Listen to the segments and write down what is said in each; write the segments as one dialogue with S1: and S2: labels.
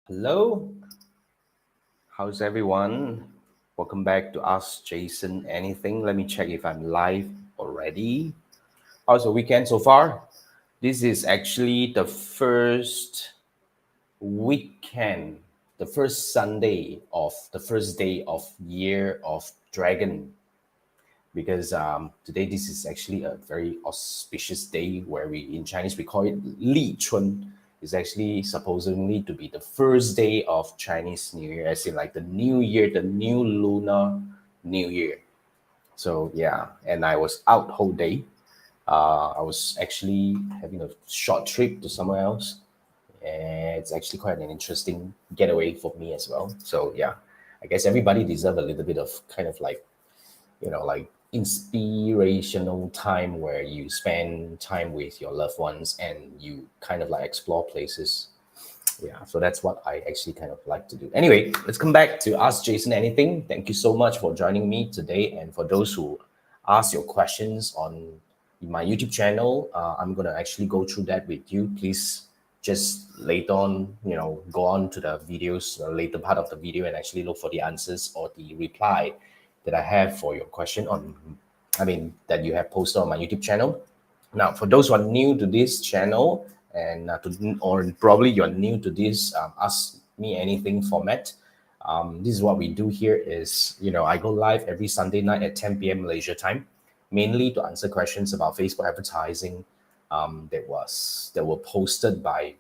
S1: Hello, how's everyone? Welcome back to Ask Jason Anything. Let me check if I'm live already. How's the weekend so far? This is actually the first weekend, the first Sunday of the first day of Year of Dragon. Because today this is actually a very auspicious day where we in Chinese we call it Li Chun. It's actually supposedly to be the first day of Chinese New Year, as in like the new year, the new lunar new year. So yeah, and I was out whole day. I was actually having a short trip to somewhere else, and it's actually quite an interesting getaway for me as well. So yeah, I guess everybody deserve a little bit of kind of like like inspirational time where you spend time with your loved ones and you kind of like explore places. Yeah, so that's what I actually kind of like to do. Anyway, let's come back to Ask Jason Anything. Thank you so much for joining me today. And for those who ask your questions on my YouTube channel, I'm going to actually go through that with you. Please just later on, go on to the videos, the later part of the video and actually look for the answers or the reply that I have for your question that you have posted on my YouTube channel. Now, for those who are new to this channel and or probably you're new to this Ask Me Anything format, this is what we do here is, I go live every Sunday night at 10 p.m. Malaysia time, mainly to answer questions about Facebook advertising that were posted by,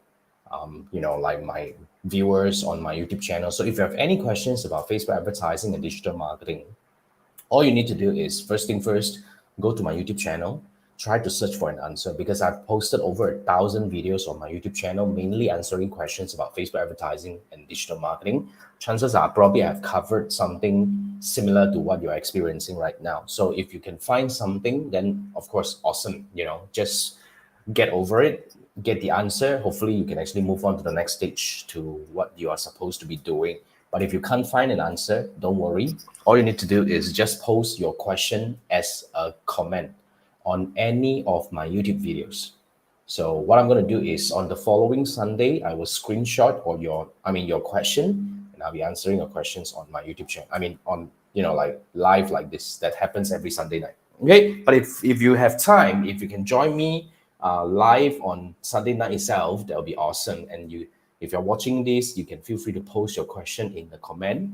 S1: like my viewers on my YouTube channel. So if you have any questions about Facebook advertising and digital marketing, all you need to do is first thing first, go to my YouTube channel, try to search for an answer because I've posted over 1,000 videos on my YouTube channel, mainly answering questions about Facebook advertising and digital marketing. Chances are probably I've covered something similar to what you're experiencing right now. So if you can find something, then of course, awesome. Just get over it, get the answer. Hopefully, you can actually move on to the next stage to what you are supposed to be doing. But if you can't find an answer, don't worry. All you need to do is just post your question as a comment on any of my YouTube videos. So what I'm going to do is on the following Sunday, I will screenshot or your question, and I'll be answering your questions on my YouTube channel. On like live like this that happens every Sunday night. Okay, but if you have time, if you can join me live on Sunday night itself, that'll be awesome. And if you're watching this, you can feel free to post your question in the comment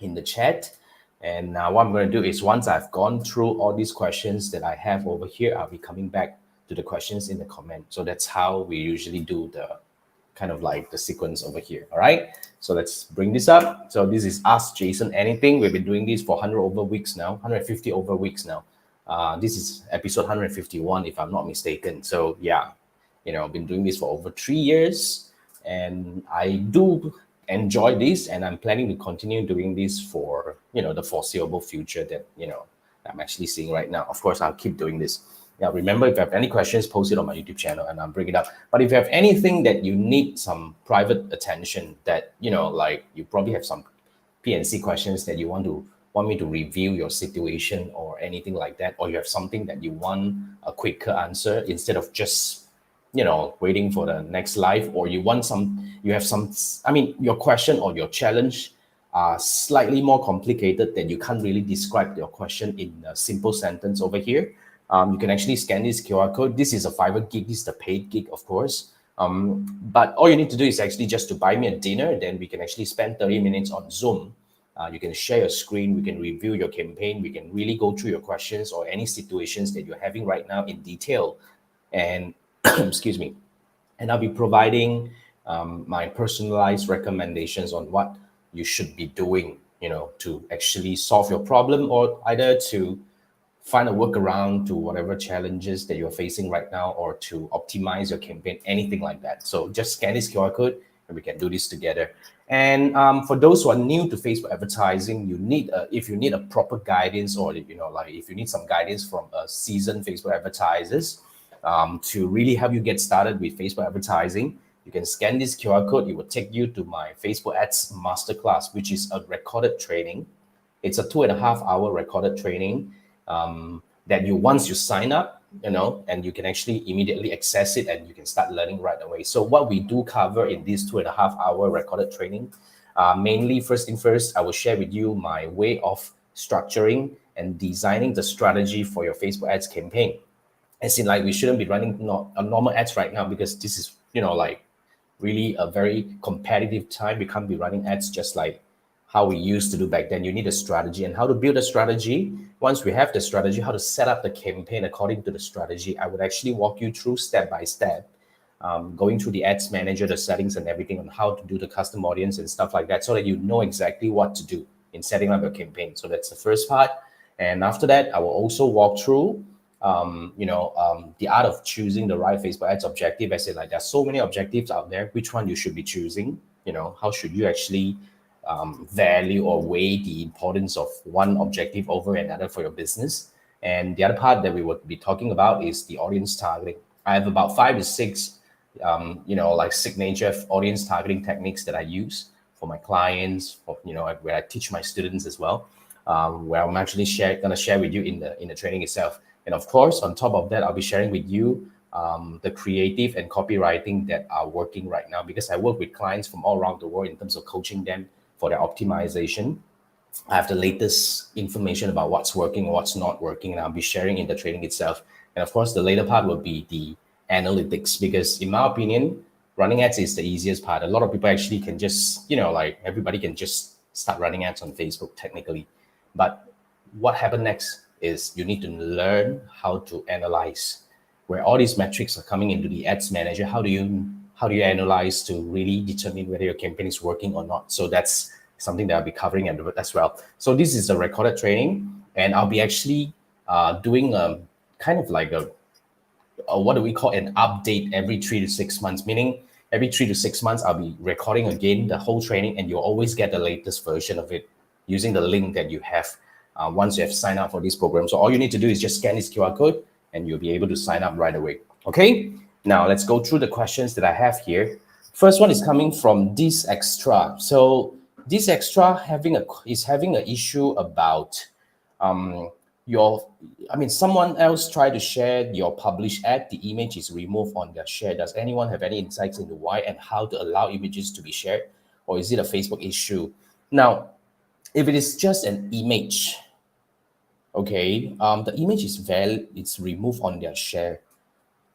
S1: in the chat. And what I'm going to do is once I've gone through all these questions that I have over here, I'll be coming back to the questions in the comment. So that's how we usually do the kind of like the sequence over here. All right. So let's bring this up. So this is Ask Jason Anything. We've been doing this for 100 over weeks now, 150 over weeks now. This is episode 151, if I'm not mistaken. So yeah, I've been doing this for over 3 years, and I do enjoy this, and I'm planning to continue doing this for the foreseeable future that I'm actually seeing right now. Of course, I'll keep doing this. Now, remember, if you have any questions, post it on my YouTube channel and I'll bring it up. But if you have anything that you need some private attention that, like you probably have some PNC questions that you want me to review your situation or anything like that, or you have something that you want a quicker answer instead of just waiting for the next live, or you have some, your question or your challenge are slightly more complicated that you can't really describe your question in a simple sentence over here. You can actually scan this QR code. This is a Fiverr gig. This is the paid gig, of course. But all you need to do is actually just to buy me a dinner. Then we can actually spend 30 minutes on Zoom. You can share your screen. We can review your campaign. We can really go through your questions or any situations that you're having right now in detail. And excuse me. And I'll be providing my personalized recommendations on what you should be doing, to actually solve your problem or either to find a workaround to whatever challenges that you're facing right now or to optimize your campaign, anything like that. So just scan this QR code and we can do this together. And for those who are new to Facebook advertising, if you need a proper guidance or, like if you need some guidance from a seasoned Facebook advertisers to really help you get started with Facebook advertising, you can scan this QR code. It will take you to my Facebook Ads Masterclass, which is a recorded training. It's a 2.5 hour recorded training that once you sign up, and you can actually immediately access it and you can start learning right away. So what we do cover in this 2.5 hour recorded training, mainly first thing first, I will share with you my way of structuring and designing the strategy for your Facebook ads campaign. As in, like, we shouldn't be running normal ads right now, because this is, like, really a very competitive time. We can't be running ads just like how we used to do back then. You need a strategy and how to build a strategy. Once we have the strategy, how to set up the campaign according to the strategy, I would actually walk you through step by step, going through the ads manager, the settings and everything on how to do the custom audience and stuff like that, so that you know exactly what to do in setting up your campaign. So that's the first part. And after that, I will also walk through the art of choosing the right Facebook ads objective. I said, like, there's so many objectives out there. Which one you should be choosing? How should you actually value or weigh the importance of one objective over another for your business? And the other part that we would be talking about is the audience targeting. I have about 5 to 6, like, signature audience targeting techniques that I use for my clients, where I teach my students as well. Where I'm actually going to share with you in the training itself. And of course, on top of that, I'll be sharing with you the creative and copywriting that are working right now, because I work with clients from all around the world in terms of coaching them for their optimization. I have the latest information about what's working and what's not working, and I'll be sharing in the training itself. And of course, the later part will be the analytics, because in my opinion, running ads is the easiest part. A lot of people actually can just, like, everybody can just start running ads on Facebook technically. But what happened next is you need to learn how to analyze where all these metrics are coming into the ads manager. How do you analyze to really determine whether your campaign is working or not? So that's something that I'll be covering as well. So this is a recorded training, and I'll be actually doing a kind of like a what do we call an update every 3 to 6 months, meaning every 3 to 6 months, I'll be recording again the whole training, and you'll always get the latest version of it using the link that you have once you have signed up for this program. So all you need to do is just scan this QR code and you'll be able to sign up right away. Okay, now let's go through the questions that I have here. First one is coming from This Extra. So This Extra is having an issue about someone else tried to share your published ad. The image is removed on their share. Does anyone have any insights into why and how to allow images to be shared? Or is it a Facebook issue? Now, if it is just an image, okay, the image is it's removed on their share.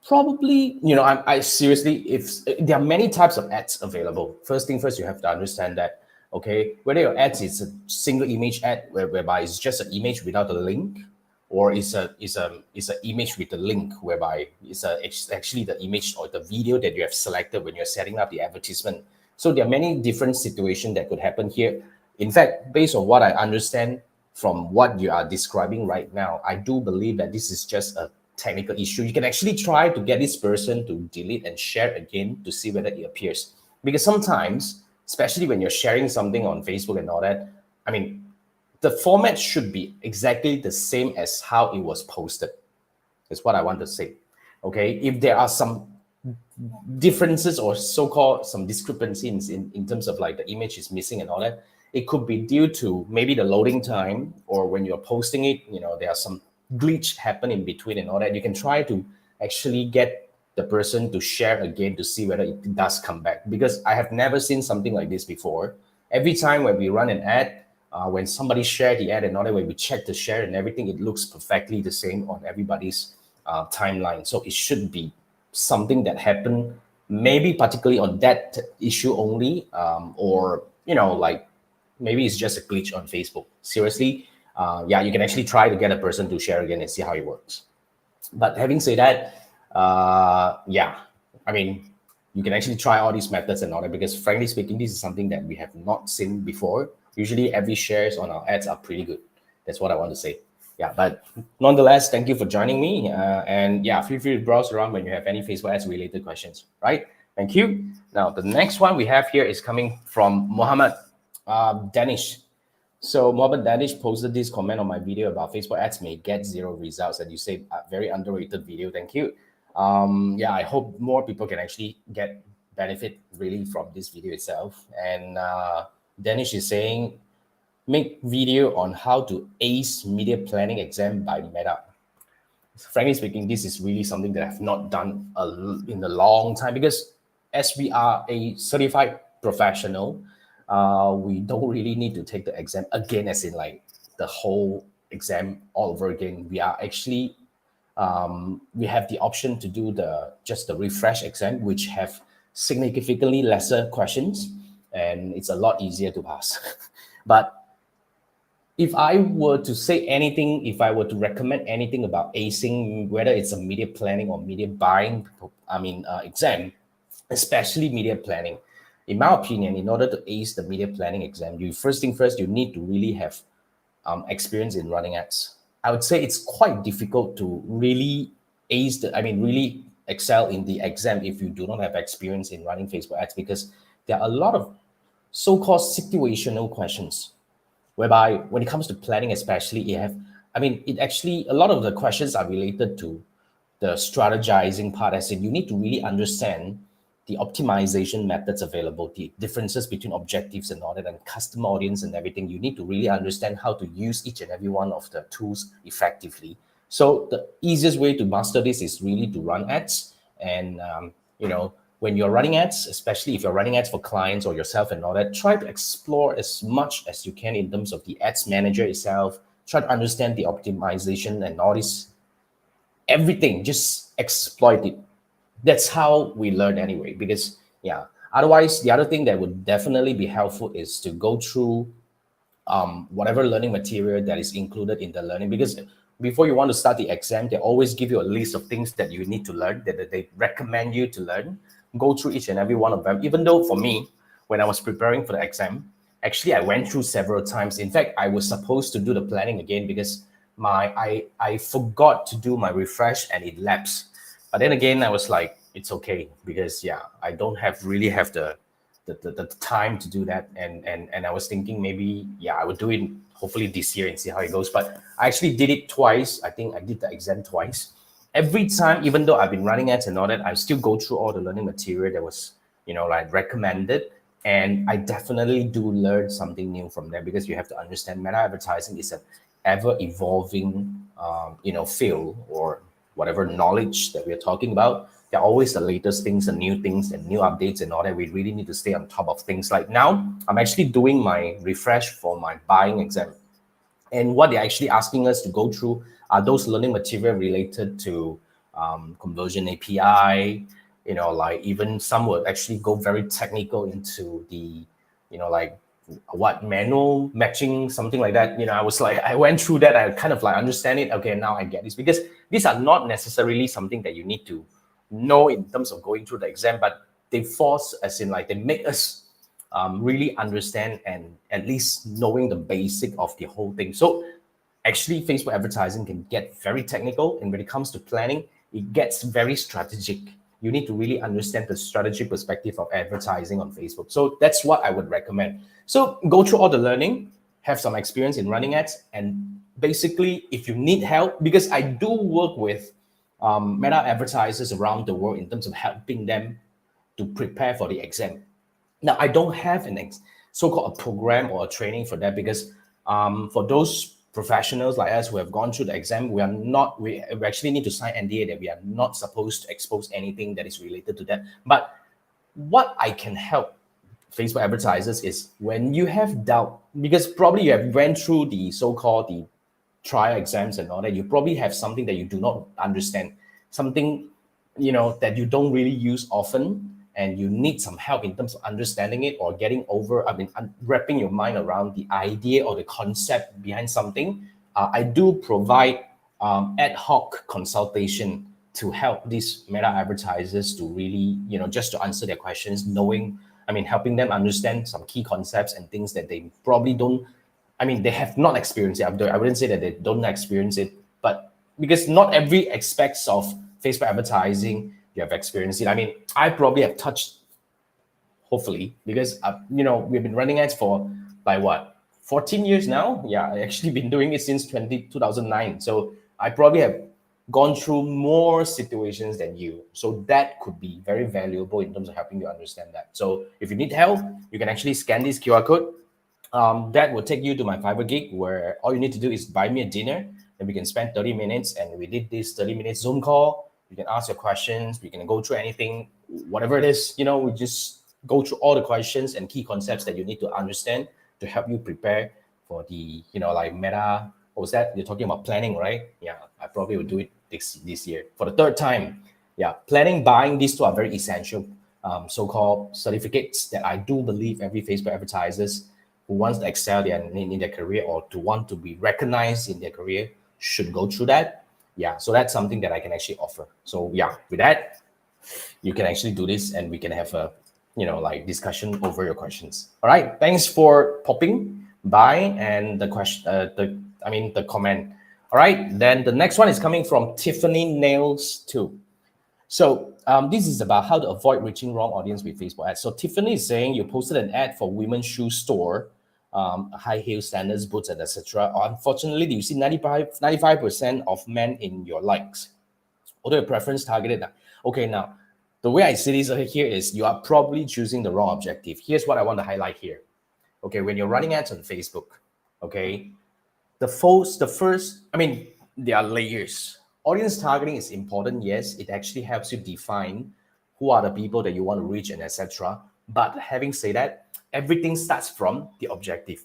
S1: Probably, I seriously, if there are many types of ads available. First thing first, you have to understand that, okay, whether your ads is a single image ad whereby it's just an image without a link, or it's an image with a link whereby it's actually the image or the video that you have selected when you're setting up the advertisement. So there are many different situations that could happen here. In fact, based on what I understand from what you are describing right now, I do believe that this is just a technical issue. You can actually try to get this person to delete and share again to see whether it appears. Because sometimes, especially when you're sharing something on Facebook and all that, the format should be exactly the same as how it was posted. That's what I want to say. Okay, if there are some differences or so-called some discrepancies in terms of like the image is missing and all that, it could be due to maybe the loading time, or when you're posting it, there are some glitch happen in between and all that. You can try to actually get the person to share again to see whether it does come back, because I have never seen something like this before. Every time when we run an ad, when somebody shared the ad and all that, when we check the share and everything, it looks perfectly the same on everybody's timeline. So it should be something that happened maybe particularly on that issue only, or like maybe it's just a glitch on Facebook. Seriously, you can actually try to get a person to share again and see how it works. But having said that, you can actually try all these methods and all that, because frankly speaking, this is something that we have not seen before. Usually every shares on our ads are pretty good. That's what I want to say. Yeah, but nonetheless, thank you for joining me. And feel free to browse around when you have any Facebook ads related questions, right? Thank you. Now, the next one we have here is coming from Mohammed Danish. So Mohammed Danish posted this comment on my video about Facebook ads may get 0 results, and you say a very underrated video. Thank you. I hope more people can actually get benefit really from this video itself. And Danish is saying, make video on how to ace media planning exam by Meta. frankly speaking, this is really something that I've not done in a long time, because as we are a certified professional, we don't really need to take the exam again, as in like the whole exam all over again. We are actually we have the option to do the refresh exam, which have significantly lesser questions, and it's a lot easier to pass. But if I were to say anything, if I were to recommend anything about acing, whether it's a media planning or media buying, exam, especially media planning, in my opinion, in order to ace the media planning exam, you first thing first, you need to really have experience in running ads. I would say it's quite difficult to really really excel in the exam if you do not have experience in running Facebook ads, because there are a lot of so-called situational questions whereby when it comes to planning, especially, it actually, a lot of the questions are related to the strategizing part, as in you need to really understand the optimization methods available, the differences between objectives and all that, and customer audience and everything. You need to really understand how to use each and every one of the tools effectively. So the easiest way to master this is really to run ads. And when you're running ads, especially if you're running ads for clients or yourself and all that, try to explore as much as you can in terms of the ads manager itself. Try to understand the optimization and all this, everything. Just exploit it. That's how we learn anyway. Because yeah, otherwise, the other thing that would definitely be helpful is to go through whatever learning material that is included in the learning, because before you want to start the exam, they always give you a list of things that you need to learn, that they recommend you to learn. Go through each and every one of them. Even though for me, when I was preparing for the exam, actually I went through several times. In fact, I was supposed to do the planning again because I forgot to do my refresh and it lapsed. But then again, I was like, it's okay, because yeah, I don't really have the time to do that. And I was thinking maybe, yeah, I would do it hopefully this year and see how it goes. But I actually did it twice. I think I did the exam twice. Every time, even though I've been running ads and all that, I still go through all the learning material that was, like recommended. And I definitely do learn something new from there, because you have to understand meta advertising is an ever evolving, field, or whatever knowledge that we're talking about. There are always the latest things and new updates and all that. We really need to stay on top of things. Like now, I'm actually doing my refresh for my buying exam. And what they're actually asking us to go through are those learning material related to conversion API, like even some would actually go very technical into the, like what manual matching, something like that. I was like, I went through that. I kind of like understand it. Okay, now I get this, because these are not necessarily something that you need to know in terms of going through the exam, but they force, as in like they make us really understand and at least knowing the basic of the whole thing. So actually, Facebook advertising can get very technical, and when it comes to planning, it gets very strategic. You need to really understand the strategy perspective of advertising on Facebook. So that's what I would recommend. So go through all the learning, have some experience in running ads, and basically, if you need help, because I do work with meta advertisers around the world in terms of helping them to prepare for the exam. Now, I don't have so-called a program or a training for that, because for those professionals like us who have gone through the exam, we actually need to sign NDA that we are not supposed to expose anything that is related to that. But what I can help Facebook advertisers is when you have doubt, because probably you have went through the so-called the trial exams and all that, you probably have something that you do not understand, something that you don't really use often, and you need some help in terms of understanding it or getting over, wrapping your mind around the idea or the concept behind something. I do provide ad hoc consultation to help these meta advertisers to really, just to answer their questions, helping them understand some key concepts and things that they probably don't, they have not experienced it. I wouldn't say that they don't experience it, but because not every aspects of Facebook advertising you have experienced it. I probably have touched, hopefully, because we've been running ads for like what, 14 years now. Yeah, I actually been doing it since 2009. So I probably have gone through more situations than you. So that could be very valuable in terms of helping you understand that. So if you need help, you can actually scan this QR code. That will take you to my Fiverr gig, where all you need to do is buy me a dinner. and we can spend 30 minutes, and we did this 30 minutes Zoom call. You can ask your questions, we can go through anything, whatever it is, we just go through all the questions and key concepts that you need to understand to help you prepare for the, like meta. What was that? You're talking about planning, right? Yeah, I probably will do it this year for the third time. Yeah, planning, buying, these two are very essential so-called certificates that I do believe every Facebook advertisers who wants to excel in their career or to want to be recognized in their career should go through that. Yeah, so that's something that I can actually offer. So yeah, with that, you can actually do this and we can have a, like discussion over your questions. All right, thanks for popping by and the question, the comment. All right, then the next one is coming from Tiffany Nails 2. So this is about how to avoid reaching wrong audience with Facebook ads. So Tiffany is saying you posted an ad for women's shoe store, high heel sandals, boots, and etc. Unfortunately, you see 95% of men in your likes. Although your preference targeted. Okay, now the way I see this here is you are probably choosing the wrong objective. Here's what I want to highlight here. Okay, when you're running ads on Facebook, okay, there are layers. Audience targeting is important, yes. It actually helps you define who are the people that you want to reach and etc. But having said that, everything starts from the objective.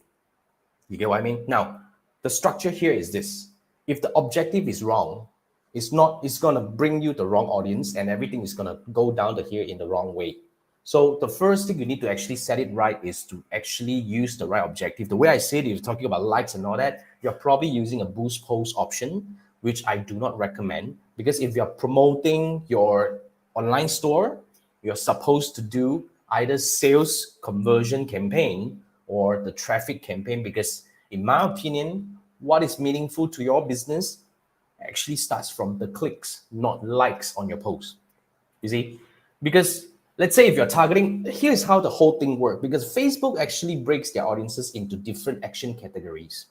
S1: You get what I mean? Now, the structure here is this. If the objective is wrong, it's going to bring you the wrong audience and everything is going to go down the here in the wrong way. So the first thing you need to actually set it right is to actually use the right objective. The way I say it, if you're talking about likes and all that, you're probably using a boost post option, which I do not recommend, because if you're promoting your online store, you're supposed to do either sales conversion campaign or the traffic campaign, because in my opinion, what is meaningful to your business actually starts from the clicks, not likes on your post. You see, because let's say if you're targeting, here's how the whole thing works, because Facebook actually breaks their audiences into different action categories.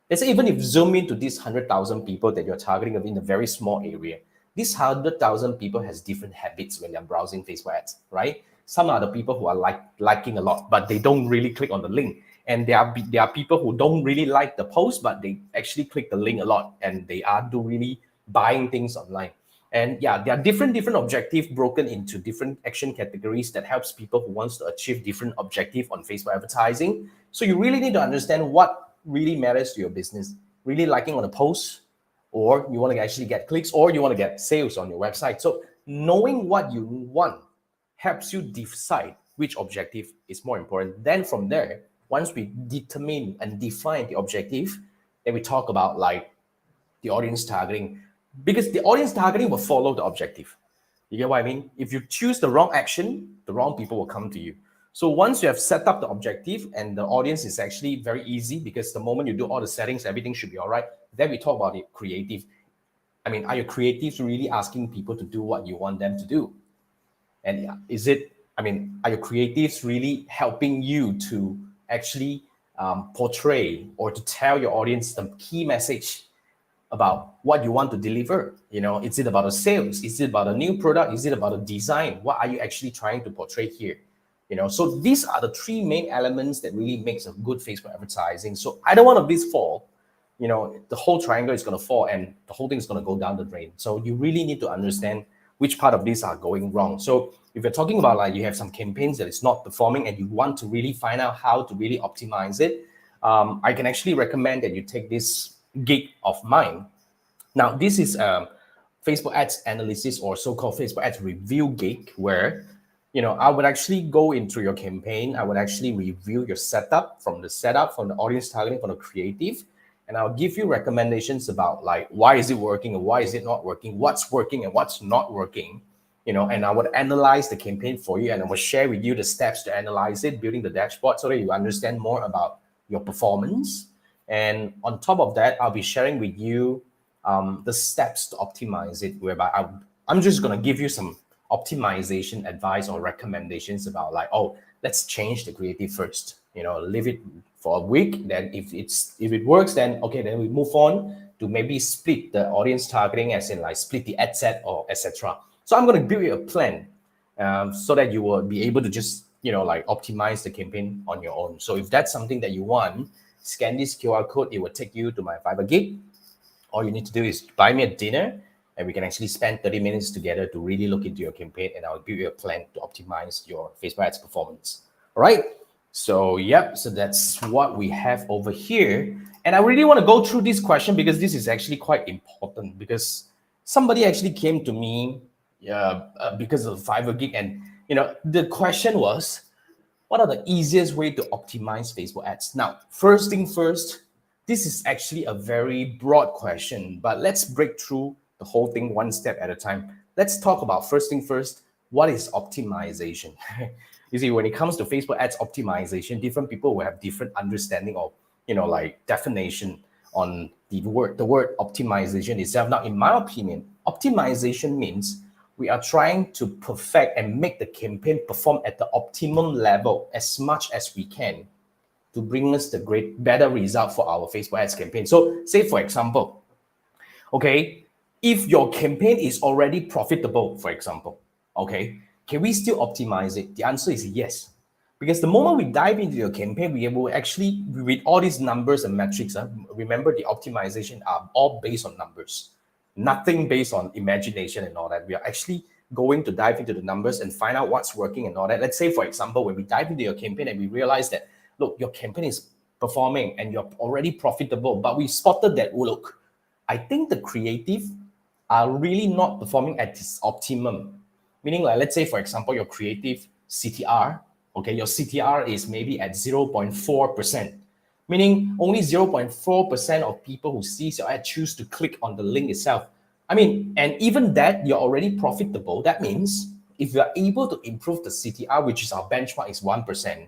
S1: Let's say even if zoom into these 100,000 people that you're targeting in a very small area, these 100,000 people has different habits when they're browsing Facebook ads, right? Some are the people who are liking a lot, but they don't really click on the link. And there are people who don't really like the post, but they actually click the link a lot and they are really buying things online. And yeah, there are different objectives broken into different action categories that helps people who wants to achieve different objective on Facebook advertising. So you really need to understand what really matters to your business. Really liking on a post, or you want to actually get clicks, or you want to get sales on your website. So knowing what you want helps you decide which objective is more important. Then from there, once we determine and define the objective, then we talk about like the audience targeting, because the audience targeting will follow the objective. You get what I mean? If you choose the wrong action, the wrong people will come to you. So once you have set up the objective and the audience is actually very easy, because the moment you do all the settings, everything should be all right. Then we talk about the creative. Are your creatives really asking people to do what you want them to do? And are your creatives really helping you to actually portray or to tell your audience the key message about what you want to deliver? Is it about a sales? Is it about a new product? Is it about a design? What are you actually trying to portray here? So these are the three main elements that really makes a good Facebook advertising. So either one of these fall, the whole triangle is going to fall and the whole thing is going to go down the drain. So you really need to understand which part of these are going wrong. So if you're talking about like you have some campaigns that is not performing and you want to really find out how to really optimize it, I can actually recommend that you take this gig of mine. Now, this is Facebook ads analysis or so-called Facebook ads review gig, where I would actually go into your campaign. I would actually review your setup, from the audience targeting, from the creative, and I'll give you recommendations about like why is it working and why is it not working, what's working and what's not working, and I would analyze the campaign for you, and I will share with you the steps to analyze it, building the dashboard so that you understand more about your performance. And on top of that, I'll be sharing with you the steps to optimize it, whereby I'm just going to give you some optimization advice or recommendations about like, oh, let's change the creative first, leave it for a week. Then if it works, then okay, then we move on to maybe split the audience targeting, as in like split the ad set or etc. So I'm going to build you a plan so that you will be able to just like optimize the campaign on your own. So if that's something that you want, scan this QR code. It will take you to my Fiverr gig. all you need to do is buy me a dinner and we can actually spend 30 minutes together to really look into your campaign, and I'll give you a plan to optimize your Facebook ads performance. All right. So, yep. So that's what we have over here. And I really want to go through this question because this is actually quite important, because somebody actually came to me because of Fiverr Gig, and the question was, what are the easiest way to optimize Facebook ads? Now, first thing first, this is actually a very broad question, but let's break through the whole thing one step at a time. Let's talk about first thing first, what is optimization? You see, when it comes to Facebook ads optimization, different people will have different understanding of, like definition on the word optimization itself. Now, in my opinion, optimization means we are trying to perfect and make the campaign perform at the optimum level as much as we can to bring us the better result for our Facebook ads campaign. So say, for example, okay, if your campaign is already profitable, for example, okay, can we still optimize it? The answer is yes. Because the moment we dive into your campaign, we will actually, with all these numbers and metrics, remember the optimization are all based on numbers, nothing based on imagination and all that. We are actually going to dive into the numbers and find out what's working and all that. Let's say, for example, when we dive into your campaign and we realize that, look, your campaign is performing and you're already profitable, but we spotted that, look, I think the creative are really not performing at its optimum. Meaning, like, let's say, for example, your creative CTR, okay, your CTR is maybe at 0.4%, meaning only 0.4% of people who sees your ad choose to click on the link itself. I mean, and even that, you're already profitable. That means if you are able to improve the CTR, which is our benchmark is 1%,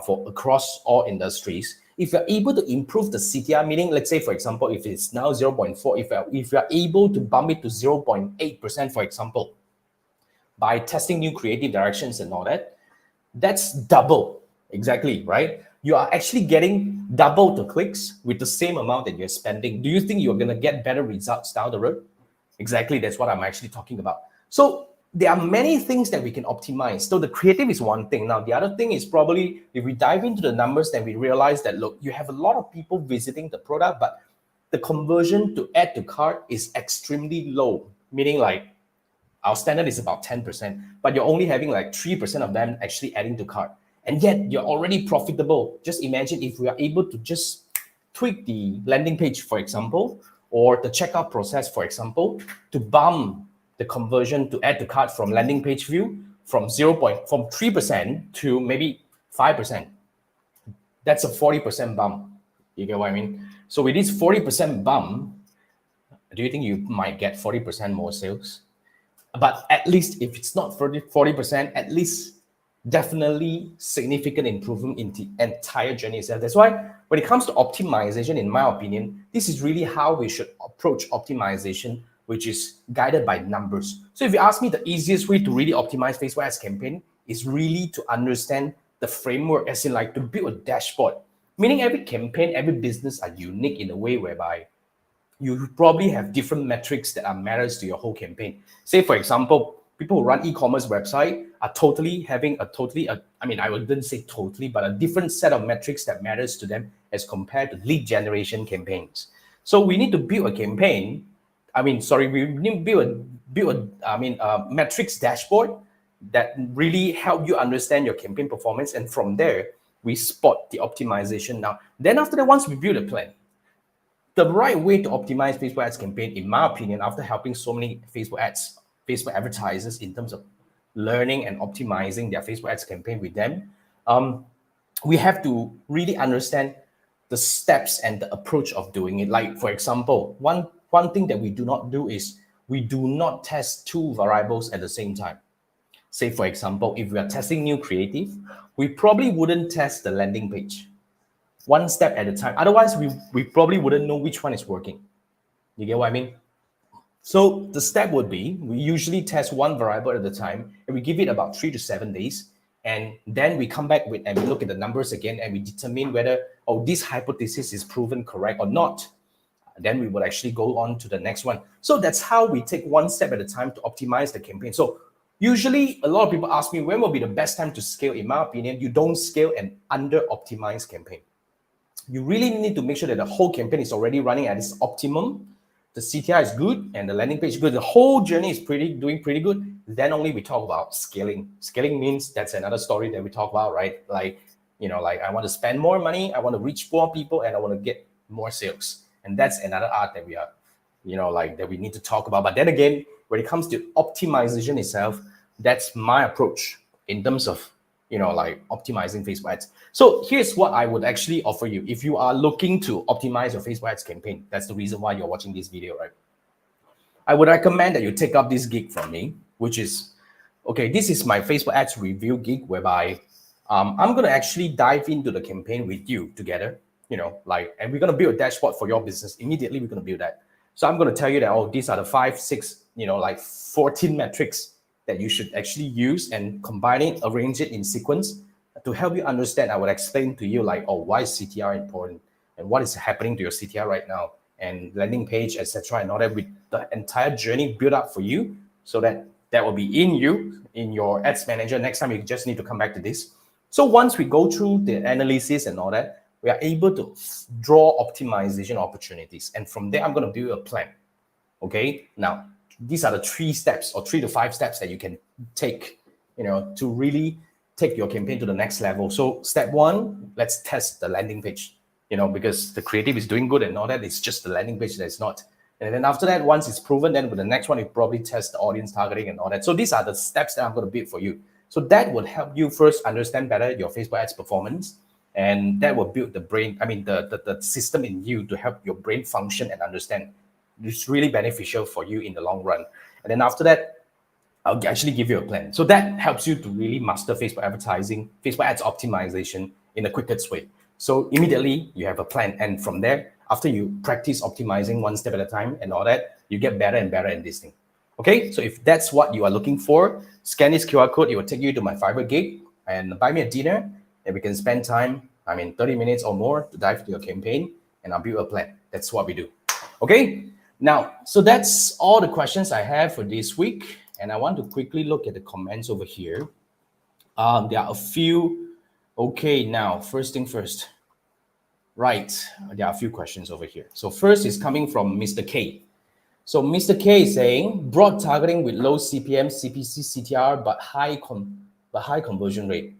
S1: for across all industries, if you're able to improve the CTR, meaning, let's say, for example, if it's now 0.4, if you're able to bump it to 0.8%, for example, by testing new creative directions and all that, that's double, exactly, right? You are actually getting double the clicks with the same amount that you're spending. Do you think you're going to get better results down the road? Exactly, that's what I'm actually talking about. So there are many things that we can optimize. So the creative is one thing. Now, the other thing is probably if we dive into the numbers, then we realize that, look, you have a lot of people visiting the product, but the conversion to add to cart is extremely low, meaning like our standard is about 10%, but you're only having like 3% of them actually adding to cart. And yet you're already profitable. Just imagine if we are able to just tweak the landing page, for example, or the checkout process, for example, to bump the conversion to add to cart from landing page view from 3% to maybe 5%. That's a 40% bump. You get what I mean? So with this 40% bump, do you think you might get 40% more sales? But at least if it's not 40%, at least definitely significant improvement in the entire journey itself. That's why when it comes to optimization, in my opinion, this is really how we should approach optimization, which is guided by numbers. So if you ask me, the easiest way to really optimize Facebook ads campaign is really to understand the framework, as in like to build a dashboard. Meaning every campaign, every business are unique in a way whereby you probably have different metrics that are matters to your whole campaign. Say, for example, people who run e-commerce website are totally having I wouldn't say totally, but a different set of metrics that matters to them as compared to lead generation campaigns. So we need to build a campaign. We need to build a metrics dashboard that really help you understand your campaign performance. And from there, we spot the optimization now. Then after that, once we build a plan, the right way to optimize Facebook ads campaign, in my opinion, after helping so many Facebook advertisers in terms of learning and optimizing their Facebook ads campaign with them, we have to really understand the steps and the approach of doing it. Like, for example, one thing that we do not do is we do not test two variables at the same time. Say, for example, if we are testing new creative, we probably wouldn't test the landing page. One step at a time. Otherwise, we probably wouldn't know which one is working. You get what I mean? So the step would be, we usually test one variable at a time, and we give it about 3 to 7 days. And then we come back and we look at the numbers again, and we determine whether, this hypothesis is proven correct or not. Then we will actually go on to the next one. So that's how we take one step at a time to optimize the campaign. So usually a lot of people ask me, when will be the best time to scale? In my opinion, you don't scale an under-optimized campaign. You really need to make sure that the whole campaign is already running at its optimum the CTR is good and the landing page is good, the whole journey is doing pretty good, then only we talk about scaling. Scaling means that's another story that we talk about, right? Like, like I want to spend more money, I want to reach more people, and I want to get more sales. And that's another art that we are, that we need to talk about. But then again, when it comes to optimization itself, that's my approach in terms of, optimizing Facebook ads. So here's what I would actually offer you. If you are looking to optimize your Facebook ads campaign, that's the reason why you're watching this video, right? I would recommend that you take up this gig from me, which is, okay, this is my Facebook ads review gig, whereby I'm going to actually dive into the campaign with you together, and we're going to build a dashboard for your business. Immediately, we're going to build that. So I'm going to tell you that, these are the 5, 6, 14 metrics that you should actually use, and combine it, arrange it in sequence to help you understand. I would explain to you why is CTR important and what is happening to your CTR right now, and landing page, etc., and all that, with the entire journey built up for you, so that will be in your ads manager. Next time you just need to come back to this. So once we go through the analysis and all that, we are able to draw optimization opportunities, and from there I'm going to build a plan. Okay, now these are the 3 steps or 3 to 5 steps that you can take, to really take your campaign to the next level. So step 1, let's test the landing page, because the creative is doing good and all that. It's just the landing page that's not. And then after that, once it's proven, then with the next one, you probably test the audience targeting and all that. So these are the steps that I'm going to build for you. So that would help you first understand better your Facebook ads performance, and that will build the system in you to help your brain function and understand. It's really beneficial for you in the long run. And then after that, I'll actually give you a plan. So that helps you to really master Facebook advertising, Facebook ads optimization in the quickest way. So immediately you have a plan. And from there, after you practice optimizing one step at a time and all that, you get better and better in this thing. Okay, so if that's what you are looking for, scan this QR code. It will take you to my Fiverr gig and buy me a dinner, and we can spend time, 30 minutes or more, to dive into your campaign, and I'll build a plan. That's what we do. Okay, now, so that's all the questions I have for this week. And I want to quickly look at the comments over here. There are a few. Okay, now, first thing first. Right, there are a few questions over here. So first is coming from Mr. K. So Mr. K is saying, broad targeting with low CPM, CPC, CTR, but high conversion rate.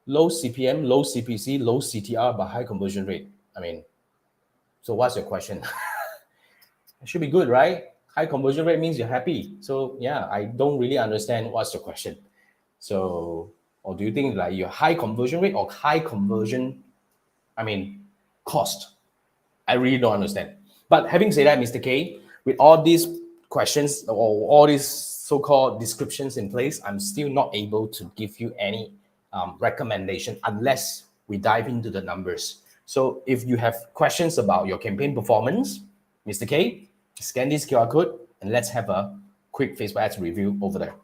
S1: Low CPM, low CPC, low CTR, but high conversion rate. So what's your question? It should be good, right? High conversion rate means you're happy. So yeah, I don't really understand what's your question. So, or do you think your high conversion rate or high conversion, cost? I really don't understand. But having said that, Mr. K, with all these questions or all these so-called descriptions in place, I'm still not able to give you any recommendation unless we dive into the numbers. So if you have questions about your campaign performance, Mr. K, scan this QR code and let's have a quick Facebook ads review over there.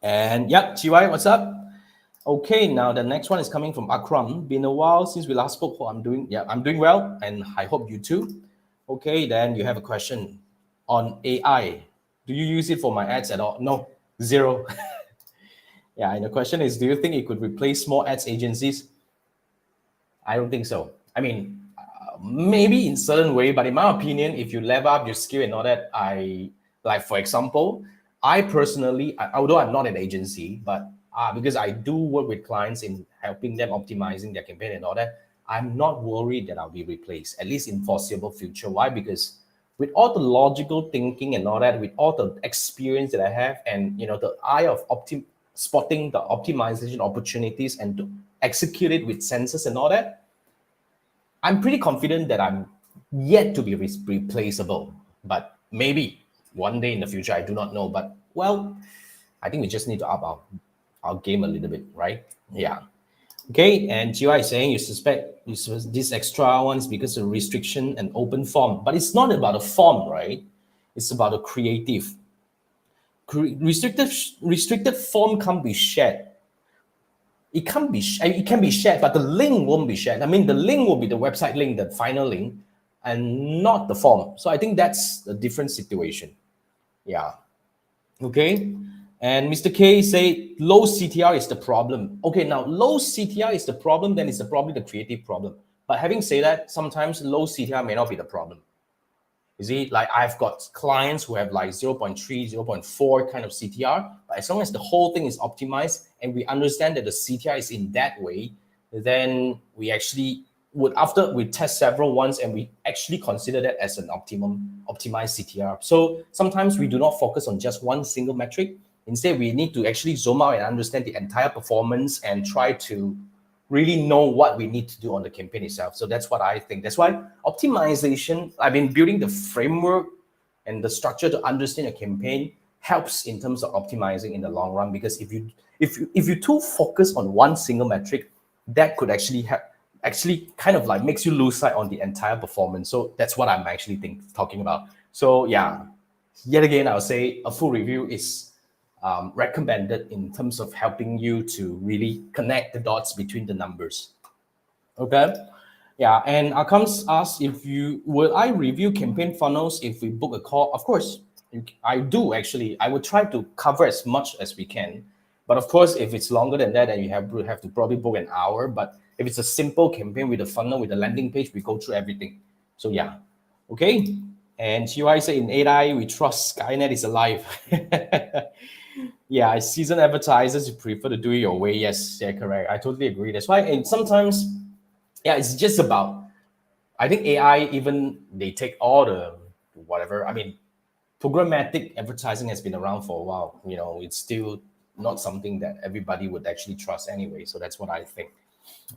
S1: And yep, GY, what's up? Okay, now the next one is coming from Akram. Been a while since we last spoke. I'm doing well, and I hope you too. Okay, then you have a question on AI. Do you use it for my ads at all? No, 0. Yeah, and the question is, do you think it could replace small ads agencies? I don't think so. Maybe in certain way, but in my opinion, if you level up your skill and all that, for example, I personally, although I'm not an agency, but because I do work with clients in helping them optimizing their campaign and all that, I'm not worried that I'll be replaced, at least in foreseeable future. Why? Because with all the logical thinking and all that, with all the experience that I have, and the eye of spotting the optimization opportunities and to execute it with sensors and all that, I'm pretty confident that I'm yet to be replaceable. But maybe one day in the future, I do not know. But well, I think we just need to up our game a little bit, right? Yeah. Okay, and GY is saying you suspect these extra ones because of restriction and open form. But it's not about a form, right? It's about a creative. Restricted form can't be shared. It can be shared, but the link won't be shared. The link will be the website link, the final link, and not the form. So I think that's a different situation. Yeah. Okay. And Mr. K say low CTR is the problem. Okay, now low CTR is the problem, then it's probably the creative problem. But having said that, sometimes low CTR may not be the problem. You see, like I've got clients who have like 0.3, 0.4 kind of CTR, but as long as the whole thing is optimized and we understand that the CTR is in that way, then we actually would, after we test several ones and we actually consider that as an optimized CTR. So sometimes we do not focus on just one single metric. Instead, we need to actually zoom out and understand the entire performance and try to really know what we need to do on the campaign itself. So that's what I think. That's why optimization, I've been building the framework and the structure to understand a campaign helps in terms of optimizing in the long run. Because if you too focus on one single metric, that could actually kind of like makes you lose sight on the entire performance. So that's what I'm actually talking about. So yeah, yet again, I'll say a full review is recommended in terms of helping you to really connect the dots between the numbers. Okay. Yeah, and Akams asked if will I review campaign funnels if we book a call? Of course, I do actually. I would try to cover as much as we can, but of course, if it's longer than that, then you have to probably book an hour. But if it's a simple campaign with a funnel with a landing page, we go through everything. So yeah, okay. And Chiwai said in AI, we trust Skynet is alive. Yeah, as seasoned advertisers, you prefer to do it your way. Yes, yeah, correct. I totally agree. That's why, and sometimes, yeah, it's just about, I think AI, even they take all the whatever. I mean, programmatic advertising has been around for a while. You know, it's still not something that everybody would actually trust anyway. So that's what I think.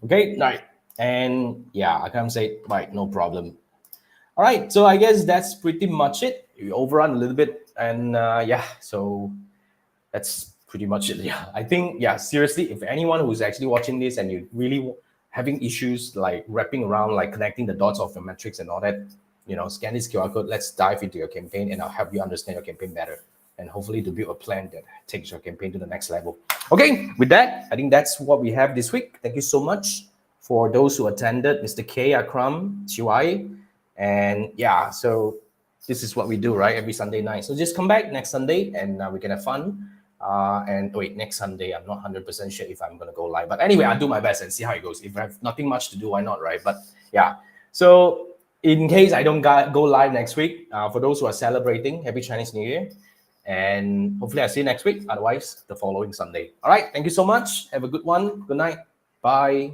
S1: Okay, right. And yeah, I can say, right, no problem. All right, so I guess that's pretty much it. We overrun a little bit, and yeah, so that's pretty much it. Yeah, I think, yeah, seriously, if anyone who's actually watching this and you really having issues like wrapping around, like connecting the dots of your metrics and all that, you know, scan this QR code. Let's dive into your campaign, and I'll help you understand your campaign better, and hopefully to build a plan that takes your campaign to the next level. Okay, with that, I think that's what we have this week. Thank you so much for those who attended, Mr. K, Akram, Chiwai, and yeah, so this is what we do, right? Every Sunday night. So just come back next Sunday, and we can have fun. And wait, next Sunday, I'm not 100% sure if I'm going to go live. But anyway, I'll do my best and see how it goes. If I have nothing much to do, why not, right? But yeah, so in case I don't go live next week, for those who are celebrating, Happy Chinese New Year. And hopefully I'll see you next week. Otherwise, the following Sunday. All right. Thank you so much. Have a good one. Good night. Bye.